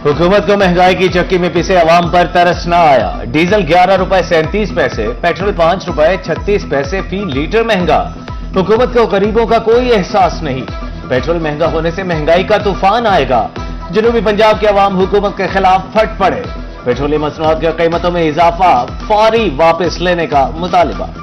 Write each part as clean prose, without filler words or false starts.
हुकूमत को महंगाई की चक्की में पिसे अवाम पर तरस न आया। डीजल 11 रुपए 37 पैसे, पेट्रोल 5 रुपए 36 पैसे फी लीटर महंगा। हुकूमत को गरीबों का कोई एहसास नहीं। पेट्रोल महंगा होने से महंगाई का तूफान आएगा। जनूबी पंजाब के अवाम हुकूमत के खिलाफ फट पड़े। पेट्रोलियम मसनूआत की कीमतों में इजाफा फौरी वापस लेने का मुतालिबा।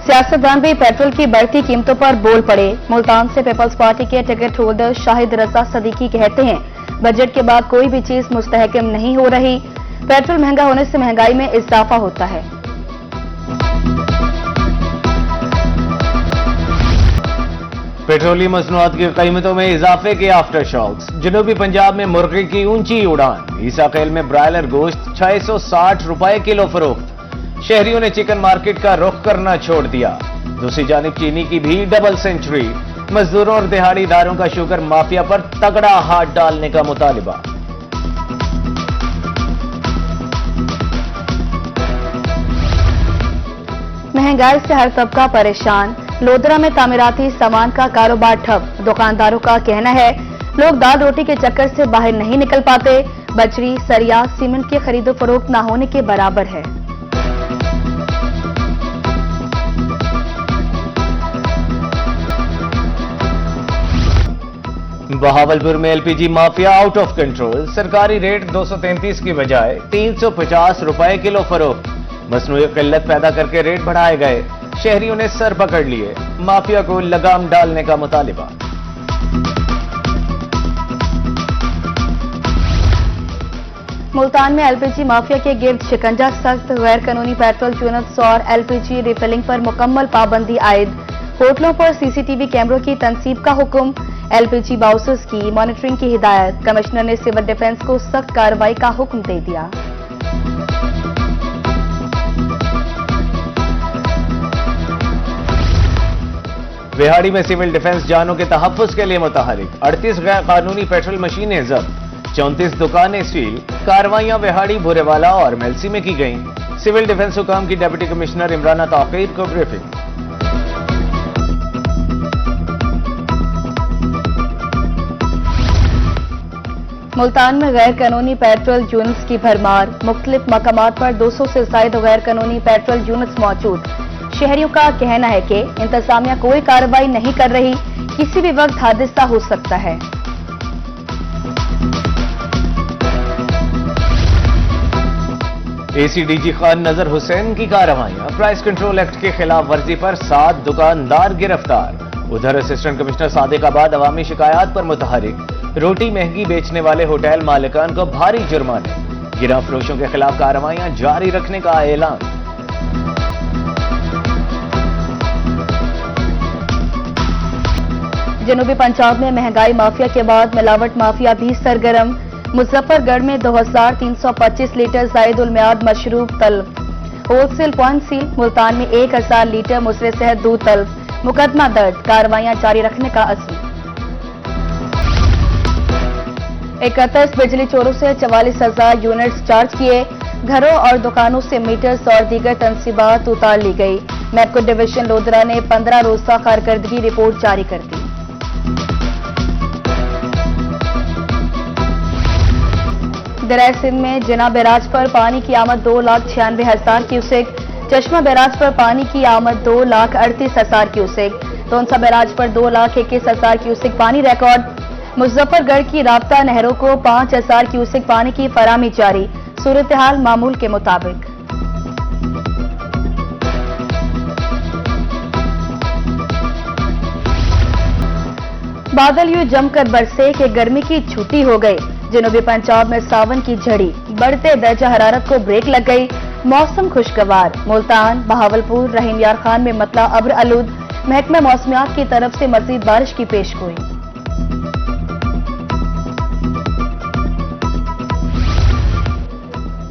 सियासतदान भी पेट्रोल की बढ़ती कीमतों पर बोल पड़े। मुल्तान से पीपल्स पार्टी के टिकट होल्डर शाहिद रजा सदीकी कहते हैं, बजट के बाद कोई भी चीज मुस्तहकम नहीं हो रही। पेट्रोल महंगा होने से महंगाई में इजाफा होता है। पेट्रोलियम मसनूआत की कीमतों में इजाफे के आफ्टर शॉक्स। जनूबी पंजाब में मुर्गी की ऊंची उड़ान। ईसाखेल में ब्रायलर गोश्त 660 रुपए किलो फरोख्त। शहरियों ने चिकन मार्केट का रुख करना छोड़ दिया। दूसरी जानिब चीनी की भी डबल सेंचुरी। मजदूरों और दिहाड़ीदारों का शुगर माफिया पर तगड़ा हाथ डालने का मुतालिबा। महंगाई से हर तबका परेशान। लोधरा में तामीराती सामान का कारोबार ठप। दुकानदारों का कहना है, लोग दाल रोटी के चक्कर से बाहर नहीं निकल पाते। बजरी, सरिया, सीमेंट की खरीदो फरोख्त न होने के बराबर है। बहावलपुर में LPG mafia out of control. सरकारी रेट 233 की बजाय 350 रुपए किलो फरोख्त। मसनूई किल्लत पैदा करके रेट बढ़ाए गए। शहरियों ने सर पकड़ लिए। माफिया को लगाम डालने का मुतालिबा। मुल्तान में एलपीजी माफिया के गिर्द शिकंजा सख्त। गैर कानूनी पेट्रोल यूनिट्स और एलपीजी रिफिलिंग पर मुकम्मल पाबंदी आयद। होटलों पर सीसीटीवी कैमरों की तनसीब का हुक्म। एलपीजी बाउसर्स की मॉनिटरिंग की हिदायत। कमिश्नर ने सिविल डिफेंस को सख्त कार्रवाई का हुक्म दे दिया। बिहाड़ी में सिविल डिफेंस जानों के तहफ्फुज के लिए मुतहरिक। 38 गैर कानूनी पेट्रोल मशीनें जब्त। 34 दुकानें सील। कार्रवाइयां बिहाड़ी, भूरेवाला और मेलसी में की गईं। सिविल डिफेंस हुकाम की डिप्टी कमिश्नर इमराना ताकीर को ब्रीफिंग। मुल्तान में गैर कानूनी पेट्रोल यूनिट्स की भरमार। मुख्तलिफ मकामात पर 200 से ज्यादा गैर कानूनी पेट्रोल यूनिट्स मौजूद। शहरियों का कहना है कि इंतजामिया कोई कार्रवाई नहीं कर रही। किसी भी वक्त हादसा हो सकता है। एसीडीजी खान नजर हुसैन की कार्रवाइयां। प्राइस कंट्रोल एक्ट की खिलाफ वर्जी पर 7 दुकानदार गिरफ्तार। उधर असिस्टेंट कमिश्नर सादिकाबाद अवामी शिकायत पर मुतहरिक। रोटी महंगी बेचने वाले होटल मालिकान को भारी जुर्माने। गिरा फरोशों के खिलाफ कार्रवाइयां जारी रखने का ऐलान। जनूबी पंजाब में महंगाई माफिया के बाद मिलावट माफिया भी सरगर्म। मुजफ्फरगढ़ में 2325 लीटर जायद उल मियाद मशरूब तलब। Wholesale point seal. मुल्तान में 1000 लीटर मुसरे सेहत दूध तलब। मुकदमा दर्ज। कार्रवाइयां जारी रखने का अज़्म। 31 बिजली चोरों से 44,000 यूनिट्स चार्ज किए। घरों और दुकानों से मीटर्स और दीगर तनसीबात उतार ली गई। मैपको डिवीजन लोधरा ने 15 रोजा कारकर्दगी रिपोर्ट जारी कर दी। दरिया सिंध में जिना बैराज पर पानी की आमद 2,96,000 क्यूसेक। चश्मा बैराज पर पानी की आमद 2,38,000 क्यूसेक। तोनसा बैराज पर 2,21,000 क्यूसेक पानी रिकॉर्ड। मुजफ्फरगढ़ की राब्ता नहरों को 5,000 क्यूसेक पानी की फराहमी जारी। सूरत हाल मामूल के मुताबिक। बादल यूं जमकर बरसे कि गर्मी की छुट्टी हो गई। जनूबी पंजाब में सावन की झड़ी। बढ़ते दर्जा हरारत को ब्रेक लग गई। मौसम खुशगवार। मुल्तान, बहावलपुर, रहीम यार खान में मतला अब्र आलूद। महकमा मौसमियात की तरफ से मजीद बारिश की पेशगोई।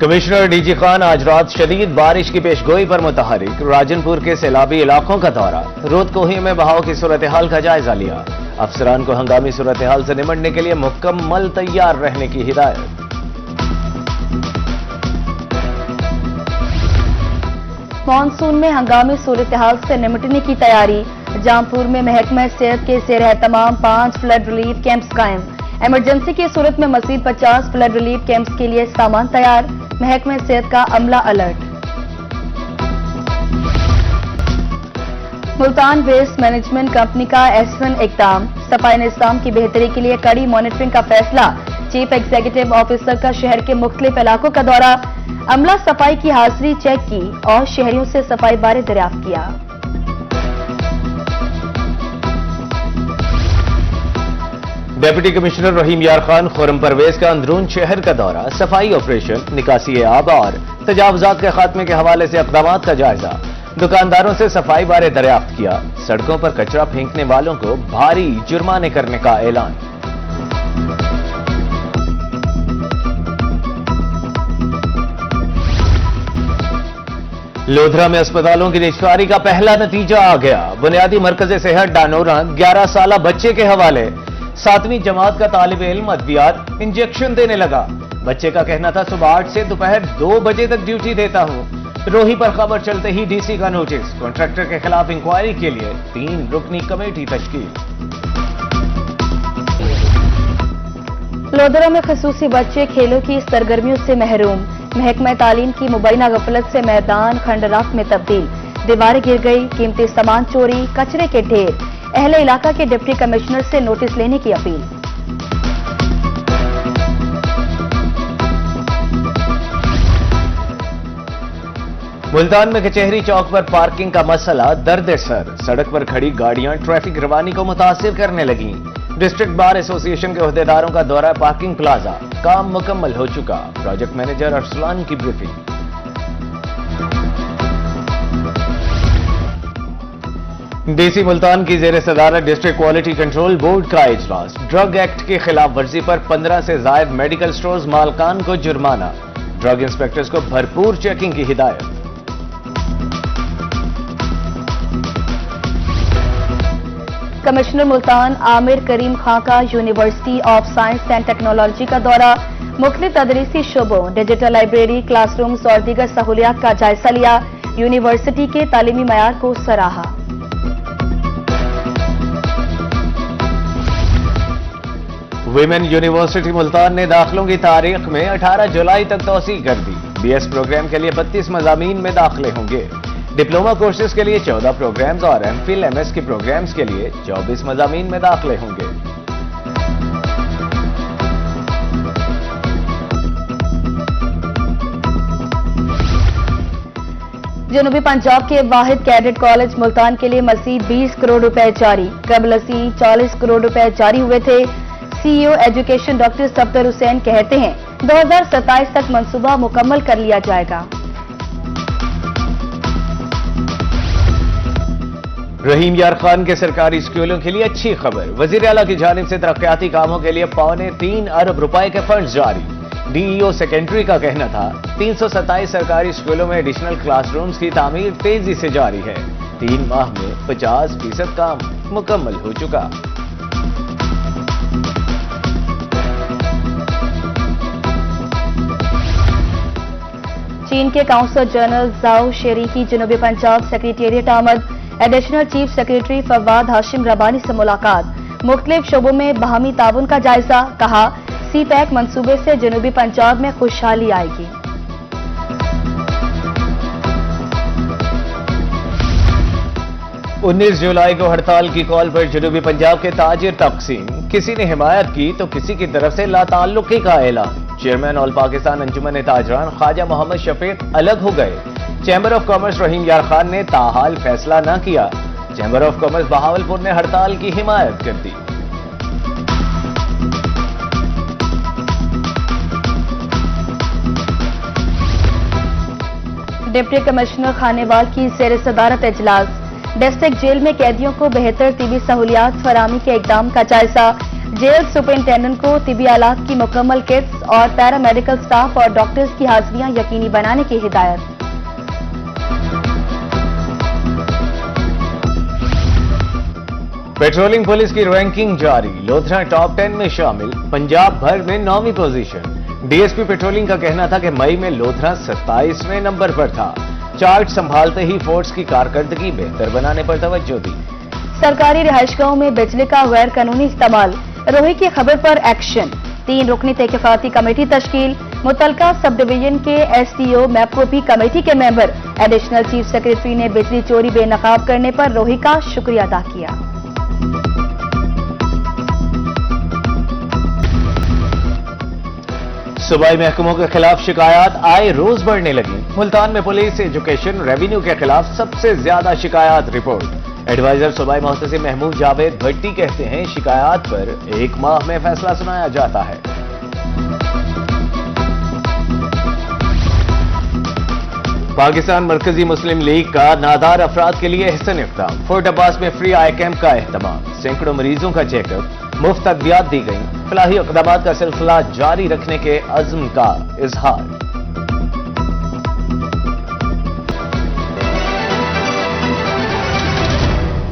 कमिश्नर डीजी खान आज रात शदीद बारिश की पेशगोई पर मुतहरिक। राजनपुर के सैलाबी इलाकों का दौरा। रोदकोही में बहाव की सूरत हाल का जायजा लिया। अफसरान को हंगामी सूरत हाल से निपटने के लिए मुकम्मल तैयार रहने की हिदायत। मानसून में हंगामी सूरत हाल से निपटने की तैयारी। जामपुर में महकमा सेहत के ज़ेर तमाम 5 फ्लड रिलीफ कैंप्स कायम। इमरजेंसी की सूरत में मजीद 50 फ्लड रिलीफ कैंप्स के लिए सामान तैयार। महकमा सेहत का अमला अलर्ट। मुल्तान वेस्ट मैनेजमेंट कंपनी का ऐसन इक़दाम। सफाई निज़ाम की बेहतरी के लिए कड़ी मॉनिटरिंग का फैसला। चीफ एग्जीक्यूटिव ऑफिसर का शहर के मुख्तलिफ इलाकों का दौरा। अमला सफाई की हाजिरी चेक की और शहरियों से सफाई बारे दरियाफ्त किया। डिप्टी कमिश्नर रहीम यार खान खुर्रम परवेज का अंदरून शहर का दौरा। सफाई ऑपरेशन, निकासी आब और तजावुजात के खात्मे के हवाले से इक़दाम का जायजा। दुकानदारों से सफाई बारे दरियाफ्त किया। सड़कों पर कचरा फेंकने वालों को भारी जुर्माने करने का ऐलान। लोधरा में अस्पतालों की निष्कारी का पहला नतीजा आ गया। बुनियादी मरकज सेहत डानोरा 11 साला बच्चे के हवाले। 7वीं जमात का तालिब इल्म अद्वियात इंजेक्शन देने लगा। बच्चे का कहना था सुबह 8 से दोपहर 2 बजे तक ड्यूटी देता हूं। रोही पर खबर चलते ही डीसी का नोटिस। कॉन्ट्रैक्टर के खिलाफ इंक्वायरी के लिए 3 रुकनी कमेटी तश्कील। लोधरा में खसूसी बच्चे खेलों की सरगर्मियों से महरूम। महकमा तालीम की मुबैना गफलत से मैदान खंडरात में तब्दील। दीवारें गिर गई, कीमती सामान चोरी, कचरे के ढेर। अहले इलाका के डिप्टी कमिश्नर से नोटिस लेने की अपील। मुल्तान में कचहरी चौक पर पार्किंग का मसला दर्द सर। सड़क पर खड़ी गाड़ियां ट्रैफिक रवानी को मुतासिर करने लगी। डिस्ट्रिक्ट बार एसोसिएशन के अहदेदारों का दौरा पार्किंग प्लाजा। काम मुकम्मल हो चुका। प्रोजेक्ट मैनेजर अरसलान की ब्रीफिंग। डीसी मुल्तान की जेर सदारत डिस्ट्रिक्ट क्वालिटी कंट्रोल बोर्ड का इजलास। ड्रग एक्ट की खिलाफ वर्जी पर 15 से जायद मेडिकल स्टोर्स मालकान को जुर्माना। ड्रग इंस्पेक्टर्स को भरपूर चेकिंग की हिदायत। कमिश्नर मुल्तान आमिर करीम खां का university of science and technology का दौरा। मुख्तलिफ तदरीसी शुबों, डिजिटल लाइब्रेरी, क्लासरूम्स और दीगर सहूलियात का जायजा लिया। यूनिवर्सिटी के तालीमी मयार को सराहा। विमेन यूनिवर्सिटी मुल्तान ने दाखिलों की तारीख में 18 जुलाई तक तौसी कर दी। बीएस प्रोग्राम के लिए 32 मज़ामीन में दाखिले होंगे। डिप्लोमा कोर्सेज के लिए 14 प्रोग्राम्स और एमफिल एमएस के प्रोग्राम्स के लिए 24 मज़ामीन में दाखिले होंगे। जनूबी पंजाब के वाहिद कैडेट कॉलेज मुल्तान के लिए मजीद 20 करोड़ रुपए जारी। कबलसी 40 करोड़ रुपए जारी हुए थे। CEO education doctor Safdar Hussain कहते हैं 2027 तक मंसूबा मुकम्मल कर लिया जाएगा। रहीम यार खान के सरकारी स्कूलों के लिए अच्छी खबर। वजीर आला की जानिब से तरक्याती कामों के लिए 3.25 अरब रुपए के फंड जारी। डीईओ सेकेंडरी का कहना था 327 सरकारी स्कूलों में एडिशनल क्लासरूम्स की तामीर तेजी से जारी है। 3 माह में 50% काम मुकम्मल हो चुका। चीन के काउंसल जनरल जाओ शेरी की जनूबी पंजाब सेक्रेटेरिएट आमद। Additional chief secretary Fawad Hashim Rabbani से मुलाकात। मुख्तलिफ शोबों में बाहमी ताउन का जायजा। कहा सी पैक मंसूबे से जनूबी पंजाब में खुशहाली आएगी। उन्नीस जुलाई को हड़ताल की कॉल पर जनूबी पंजाब के ताजिर तकसीम। किसी ने हिमायत की तो किसी की तरफ से लाताल्लुकी का ऐलान। चेयरमैन ऑल पाकिस्तान अंजुमन ताजरान ख्वाजा मोहम्मद शफीक अलग हो गए। चैम्बर ऑफ कॉमर्स रहीम यार खान ने ताहाल फैसला न किया। चैम्बर ऑफ कॉमर्स बहावलपुर ने हड़ताल की हिमायत कर दी। डिप्टी कमिश्नर खानेवाल की ज़ेर सदारत इजलास। डिस्ट्रिक्ट जेल में कैदियों को बेहतर तिबी सहूलियात फराहमी के इक़दाम का जायजा। जेल सुपरिंटेंडेंट को तिबी आलात की मुकम्मल किट्स और पैरामेडिकल स्टाफ और डॉक्टर्स की हाजिरियां यकीनी बनाने की हिदायत। पेट्रोलिंग पुलिस की रैंकिंग जारी। लोधरा टॉप 10 में शामिल। पंजाब भर में 9वीं पोजीशन। डीएसपी पेट्रोलिंग का कहना था कि मई में लोधरा 27वें नंबर पर था। चार्ट संभालते ही फोर्स की कारकर्दगी बेहतर बनाने पर तवज्जो दी। सरकारी रिहायशगाहों में बिजली का गैर कानूनी इस्तेमाल, रोही की खबर पर एक्शन। 3 रुकनी तहकीकाती कमेटी तश्कील, मुतलका सब डिवीजन के SDO मैप्रोपी कमेटी के मेंबर। एडिशनल चीफ सेक्रेटरी ने बिजली चोरी बेनकाब करने पर रोही का शुक्रिया अदा किया। सूबाई महकमों के खिलाफ शिकायत आए रोज बढ़ने लगी। मुल्तान में पुलिस, एजुकेशन, रेवेन्यू के खिलाफ सबसे ज्यादा शिकायत रिपोर्ट। एडवाइजर सूबाई मुहतसिब महमूद जावेद भट्टी कहते हैं शिकायत पर 1 माह में फैसला सुनाया जाता है। पाकिस्तान मरकजी मुस्लिम लीग का नादार अफराद के लिए एहसन इक़दाम। फोर्ट अब्बास में फ्री आई कैंप का एहतमाम। सैकड़ों मरीजों का चेकअप, मुफ्त अद्वियात दी गई। फलाही इक़दामात का सिलसिला जारी रखने के अज़्म का इजहार।